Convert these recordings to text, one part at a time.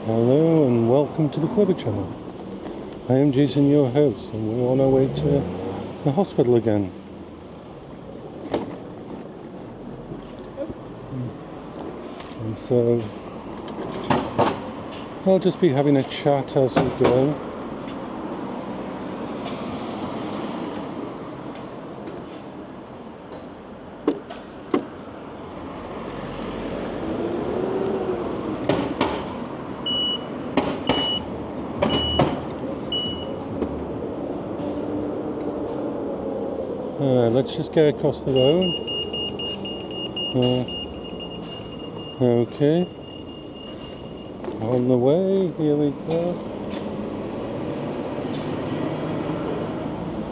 Hello and welcome to the Quiver channel. I am Jason, your host, and we're on our way to the hospital again. And so I'll just be having a chat as we go. Let's just get across the road. Okay. On the way, here we go.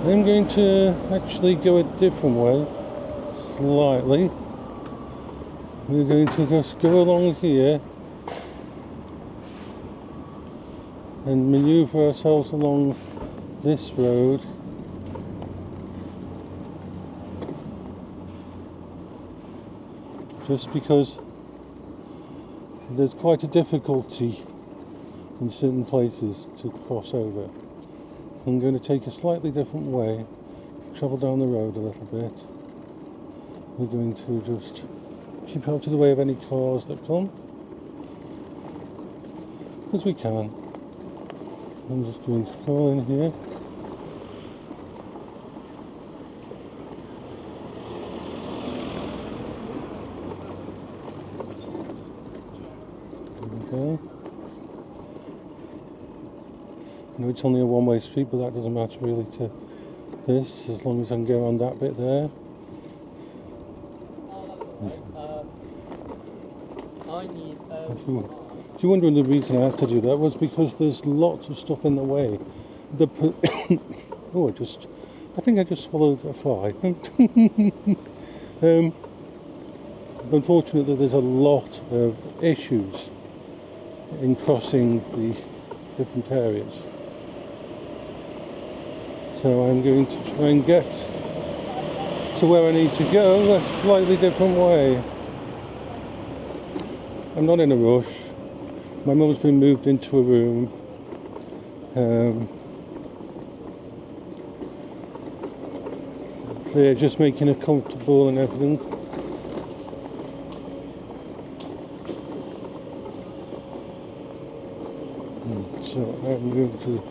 I'm going to actually go a different way, slightly. We're going to just go along here and maneuver ourselves along this road. Just because there's quite a difficulty in certain places to cross over. I'm going to take a slightly different way, travel down the road a little bit. We're going to just keep out of the way of any cars that come, because we can. I'm just going to call in here. Okay. I know it's only a one-way street, but that doesn't matter really to this, as long as I can go around that bit there. If you're wondering the reason I had to do that, was because there's lots of stuff in the way. I think I just swallowed a fly. Unfortunately, there's a lot of issues in crossing the different areas. So I'm going to try and get to where I need to go a slightly different way. I'm not in a rush. My mum's been moved into a room. They're just making her comfortable and everything. So I'm going to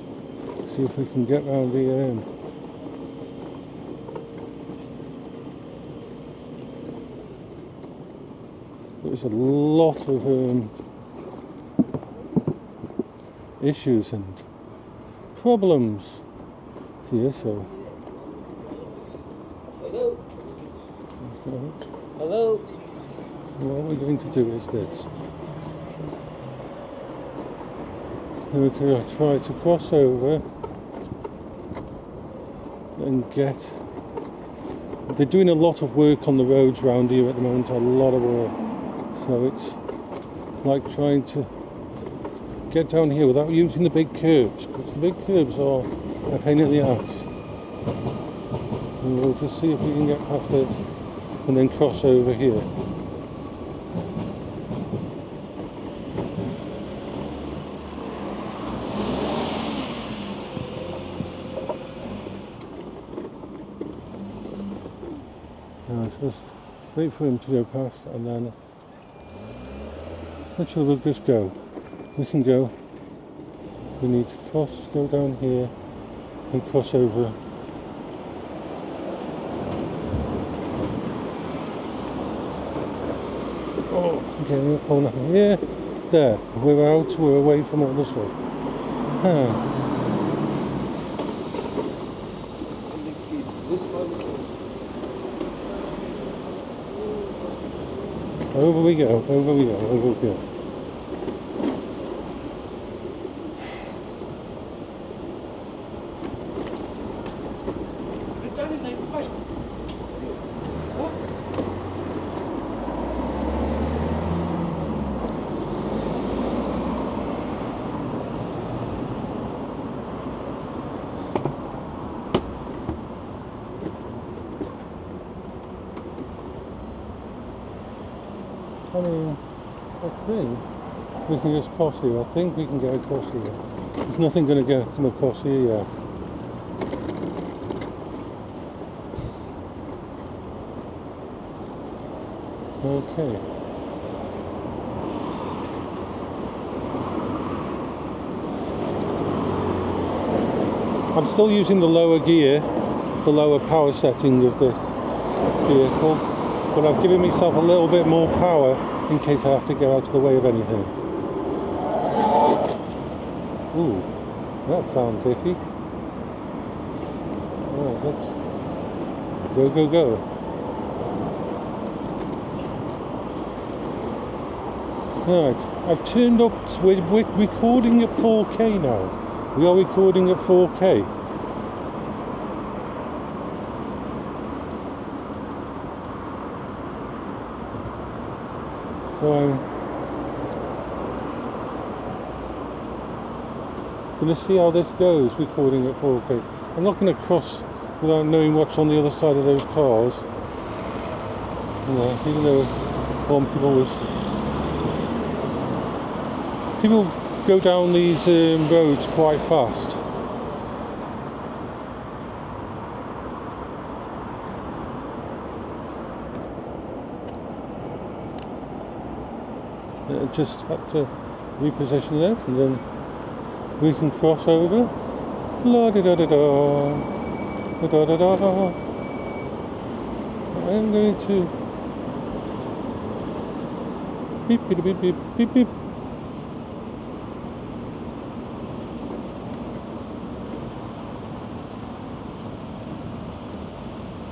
see if we can get round here. There's a lot of issues and problems here, so. Hello. Hello. What we're going to do is this. We're going to try to cross over and get. They're doing a lot of work on the roads around here at the moment, a lot of work. So it's like trying to get down here without using the big curbs, because the big curbs are a pain in the ass. And we'll just see if we can get past it and then cross over here. Just wait for him to go past and then actually we'll just go. We can go. We need to go down here and cross over. Oh, okay, oh no, yeah, there. We're out, we're away from all the stuff. Over we go, over we go, over we go. I mean, I think We can just cross here. I think we can get across here. There's nothing going to come across here yet. Okay. I'm still using the lower gear, the lower power setting of this vehicle, but I've given myself a little bit more power in case I have to get out of the way of anything. Ooh, that sounds iffy. Alright, let's go. Right, I've turned up, we're recording at 4K now. We are recording at 4K. So I'm going to see how this goes, recording at 4K. I'm not going to cross without knowing what's on the other side of those cars. Even though people go down these roads quite fast. Just have to reposition it and then we can cross over. La da da da da, da da da da. I'm going to beep beep beep beep beep beep.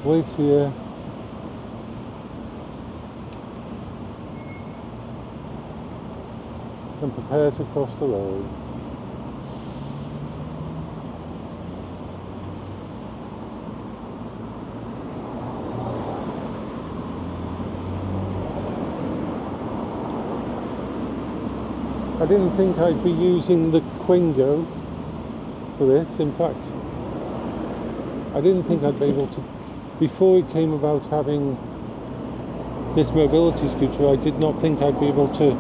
Wait here. And prepare to cross the road. I didn't think I'd be using the Quingo for this. In fact, I didn't think I'd be able to, before it came about having this mobility scooter, I did not think I'd be able to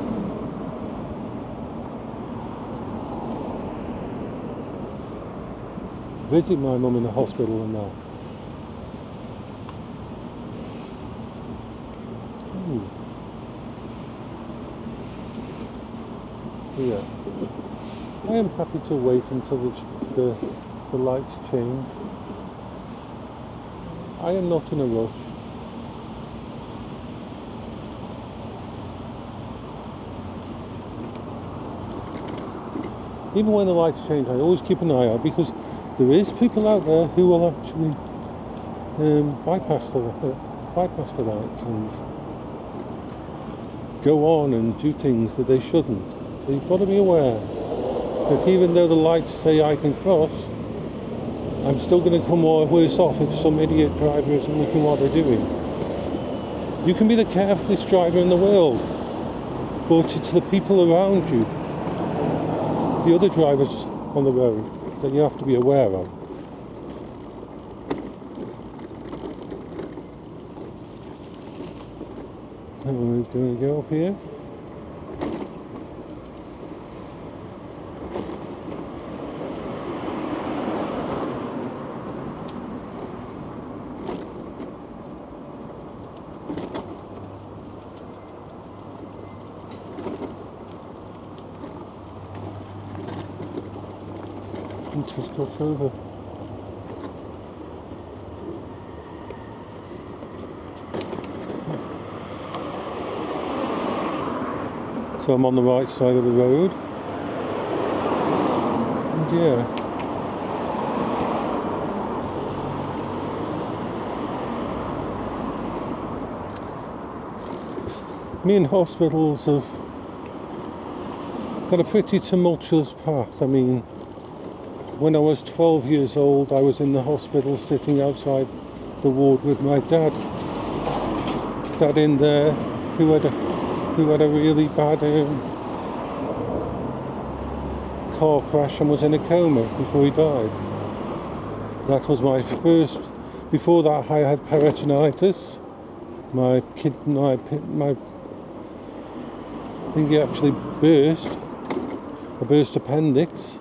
visit my mum in the hospital and that. Yeah. I am happy to wait until the lights change. I am not in a rush. Even when the lights change, I always keep an eye out because there is people out there who will actually bypass the lights and go on and do things that they shouldn't. So you've got to be aware that even though the lights say I can cross, I'm still going to come worse off if some idiot driver isn't looking what they're doing. You can be the carefulest driver in the world, but it's the people around you, the other drivers on the road, that you have to be aware of. And we're going to go up here. Let's just cross over. So I'm on the right side of the road. And yeah. Me and hospitals have got a pretty tumultuous past. I mean, when I was 12 years old, I was in the hospital sitting outside the ward with my dad in there, who had a really bad car crash and was in a coma before he died. That was my first. Before that, I had peritonitis. My think he actually burst appendix.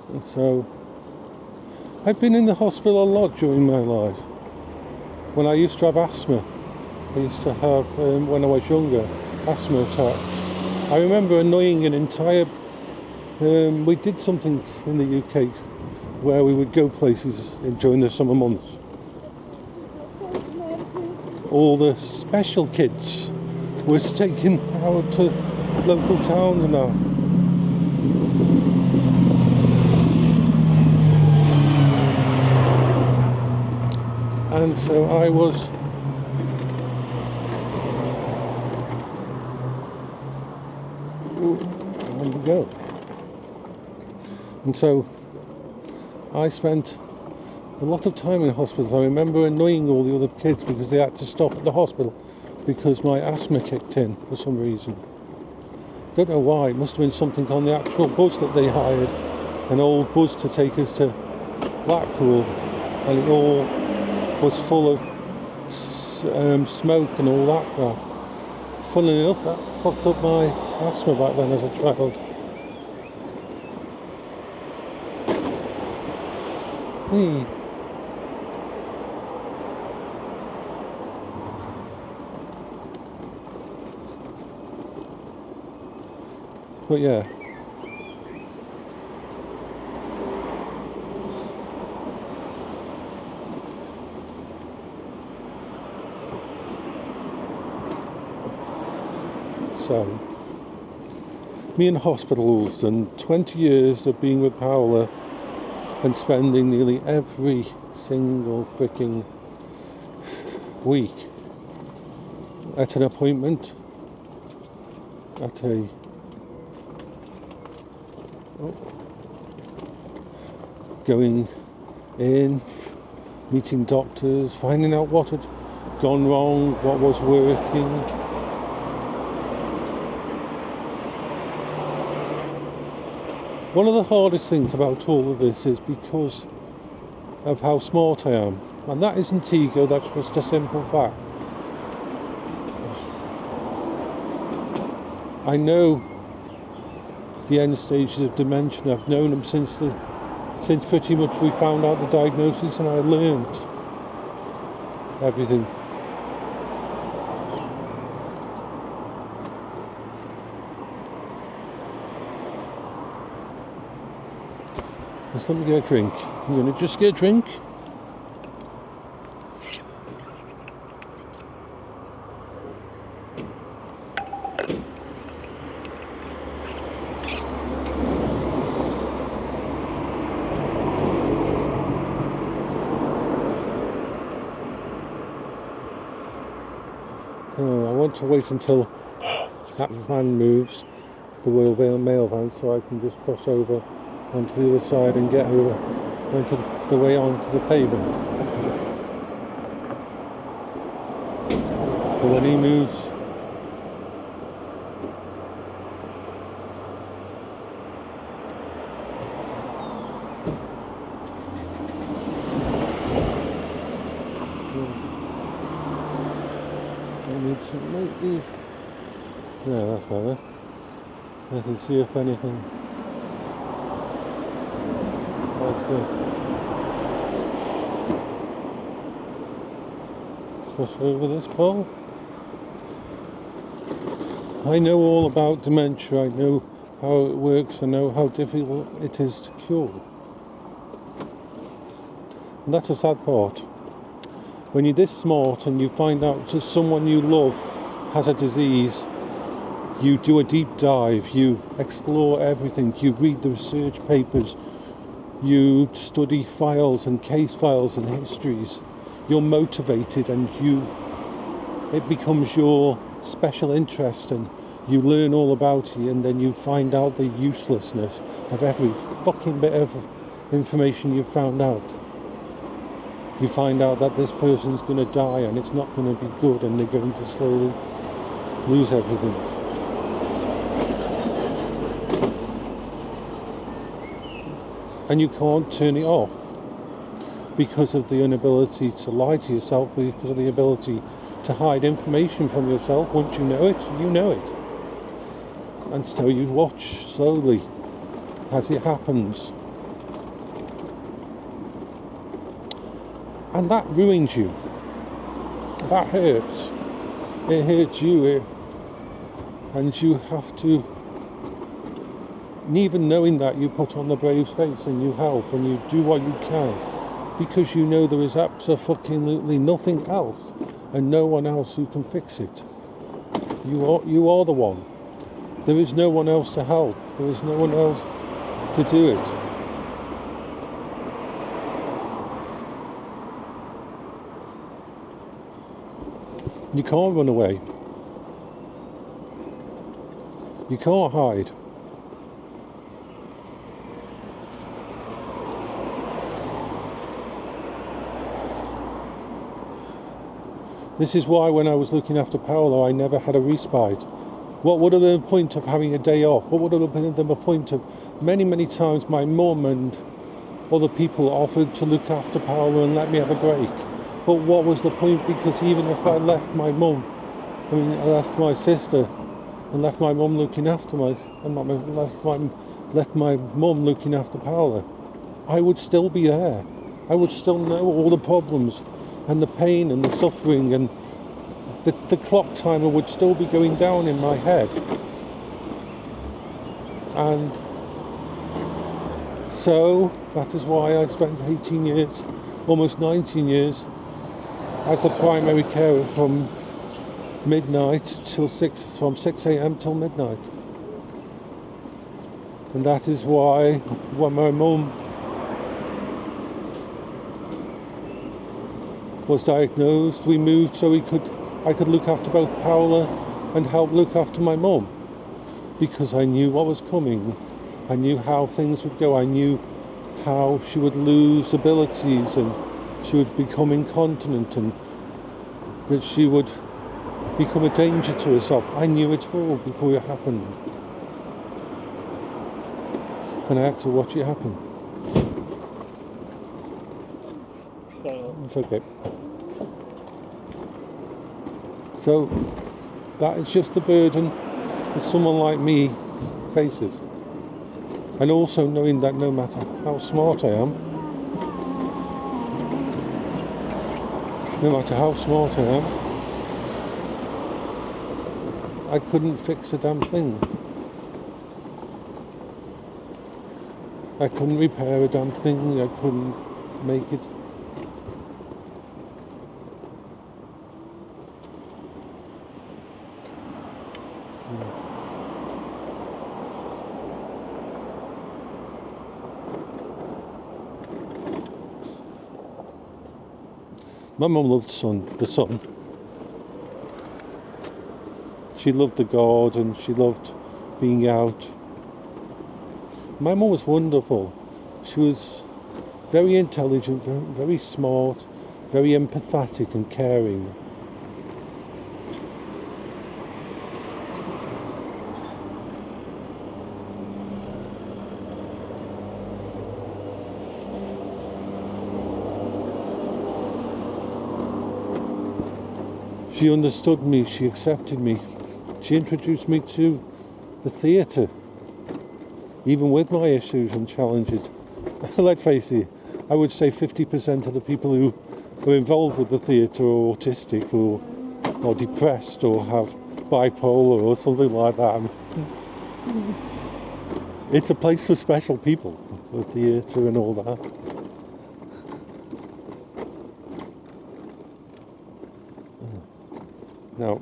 And so I've been in the hospital a lot during my life. When I used to have asthma, I used to have, when I was younger, asthma attacks. I remember annoying an entire, we did something in the UK where we would go places during the summer months. All the special kids was taken out to local towns and that. And so I was on the go. And so I spent a lot of time in hospital. I remember annoying all the other kids because they had to stop at the hospital because my asthma kicked in for some reason. Don't know why. It must have been something on the actual bus that they hired, an old bus to take us to Blackpool, and it all was full of smoke and all that crap. Funnily enough, that fucked up my asthma back then as a child. But yeah. So, me in hospitals and 20 years of being with Paola and spending nearly every single freaking week at an appointment, at a going in, meeting doctors, finding out what had gone wrong, what was working. One of the hardest things about all of this is because of how smart I am. And that isn't ego, that's just a simple fact. I know the end stages of dementia. I've known them since pretty much we found out the diagnosis, and I learned everything. Just let me get a drink. I'm going to just get a drink. So I want to wait until that van moves, the Royal Mail van, so I can just cross over onto the other side and get over onto the way onto the pavement. But when he moves, I need to make these. Yeah, that's better. I can see if anything. Cross over this pole. I know all about dementia. I know how it works. I know how difficult it is to cure. And that's a sad part. When you're this smart and you find out that someone you love has a disease, you do a deep dive, you explore everything, you read the research papers, you study files and case files and histories. You're motivated and it becomes your special interest, and you learn all about it, and then you find out the uselessness of every fucking bit of information you've found out. You find out that this person's going to die and it's not going to be good, and they're going to slowly lose everything. And you can't turn it off. because of the inability to lie to yourself, because of the ability to hide information from yourself. Once you know it, you know it. And so you watch slowly as it happens. And that ruins you. That hurts. It hurts you. And you have to, even knowing that, you put on the brave face and you help and you do what you can, because you know there is absolutely nothing else and no one else who can fix it. You are the one. There is no one else to help. There is no one else to do it. You can't run away. You can't hide. This is why when I was looking after Paola, I never had a respite. What would have been the point of having a day off? What would have been the point of many times my mum and other people offered to look after Paola and let me have a break? But what was the point? Because even if I left my mum, I left my sister and left my mum looking after left my mum looking after Paola, I would still be there. I would still know all the problems and the pain and the suffering, and the clock timer would still be going down in my head. And so that is why I spent 18 years, almost 19 years, as the primary carer from midnight till 6 a.m. till midnight. And that is why when my mum was diagnosed, we moved so I could look after both Paola and help look after my mum, because I knew what was coming. I knew how things would go. I knew how she would lose abilities and she would become incontinent and that she would become a danger to herself. I knew it all before it happened. And I had to watch it happen. It's okay. So that is just the burden that someone like me faces. And also knowing that no matter how smart I am, I couldn't fix a damn thing. I couldn't repair a damn thing. I couldn't make it. My mum loved the sun. She loved the garden, she loved being out. My mum was wonderful. She was very intelligent, very smart, very empathetic and caring. She understood me, she accepted me. She introduced me to the theatre, even with my issues and challenges. Let's face it, I would say 50% of the people who are involved with the theatre are autistic or depressed or have bipolar or something like that. It's a place for special people, the theatre and all that. Now,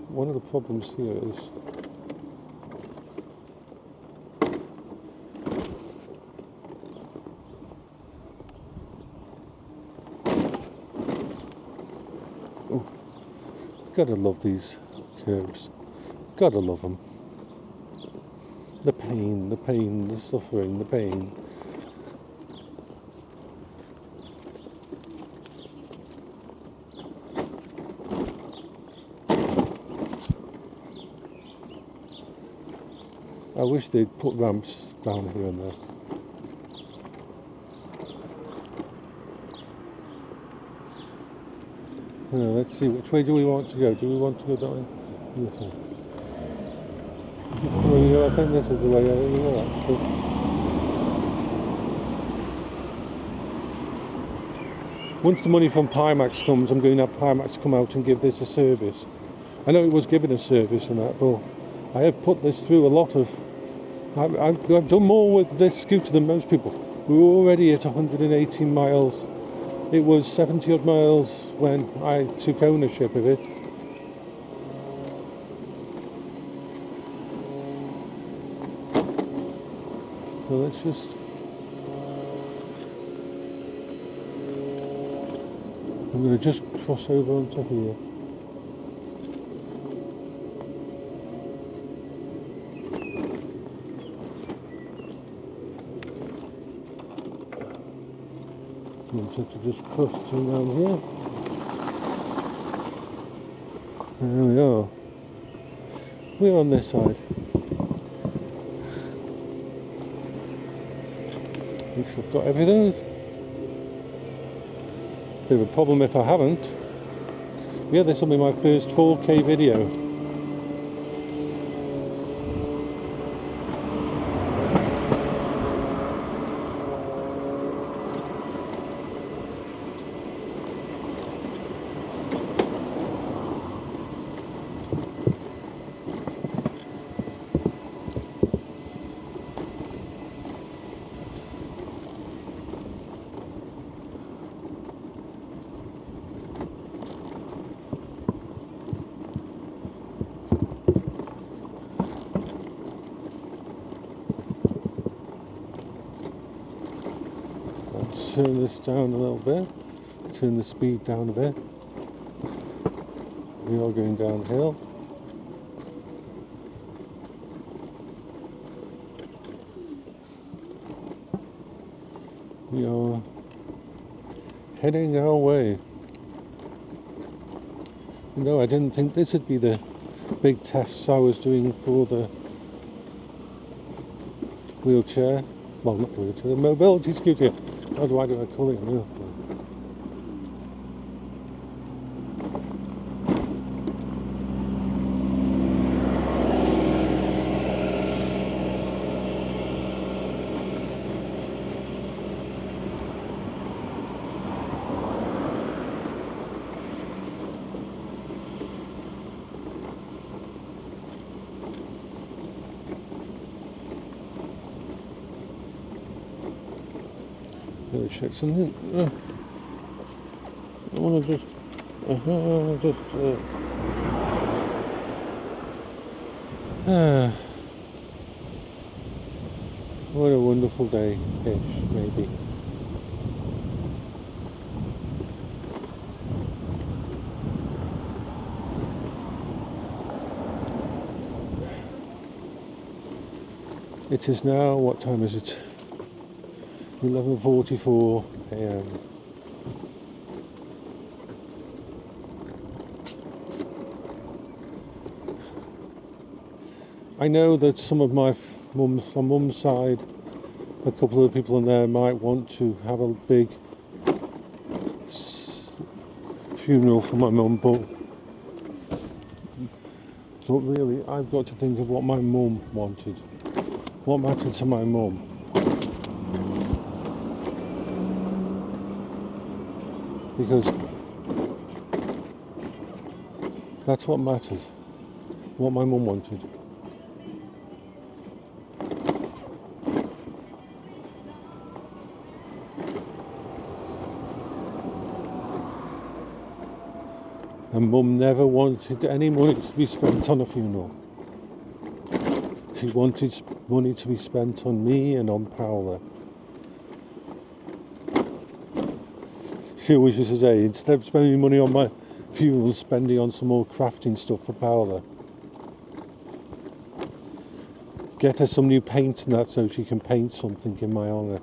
one of the problems here is gotta love these curbs. Gotta love them. The pain, the suffering, the pain. I wish they'd put ramps down here and there. Let's see, which way do we want to go? Do we want to go down this way? I think this is the way we go, actually. Once the money from Pimax comes, I'm going to have Pimax come out and give this a service. I know it was given a service and that, but I have put this through a lot of... I've done more with this scooter than most people. We were already at 118 miles. It was 70 odd miles when I took ownership of it. So let's just... I'm going to just cross over onto here. I'm going to just cross through down here. There we are. We're on this side. Make sure I've got everything. Bit of a problem if I haven't. Yeah, this will be my first 4K video. Turn this down a little bit, turn the speed down a bit. We are going downhill. We are heading our way. No, I didn't think this would be the big tests I was doing for the wheelchair. Well, not the wheelchair, the mobility scooter. God, why do I call it a wheelchair? Check something. I want to just what a wonderful day-ish, maybe. It is now, what time is it? 11:44 a.m. I know that some of my from mum's side, a couple of people in there might want to have a big funeral for my mum, but really I've got to think of what my mum wanted. What mattered to my mum. Because that's what matters, what my mum wanted. And mum never wanted any money to be spent on a funeral. She wanted money to be spent on me and on Paola. She always used to say, instead of spending money on my funeral, spending on some more crafting stuff for Paola. Get her some new paint and that so she can paint something in my honour.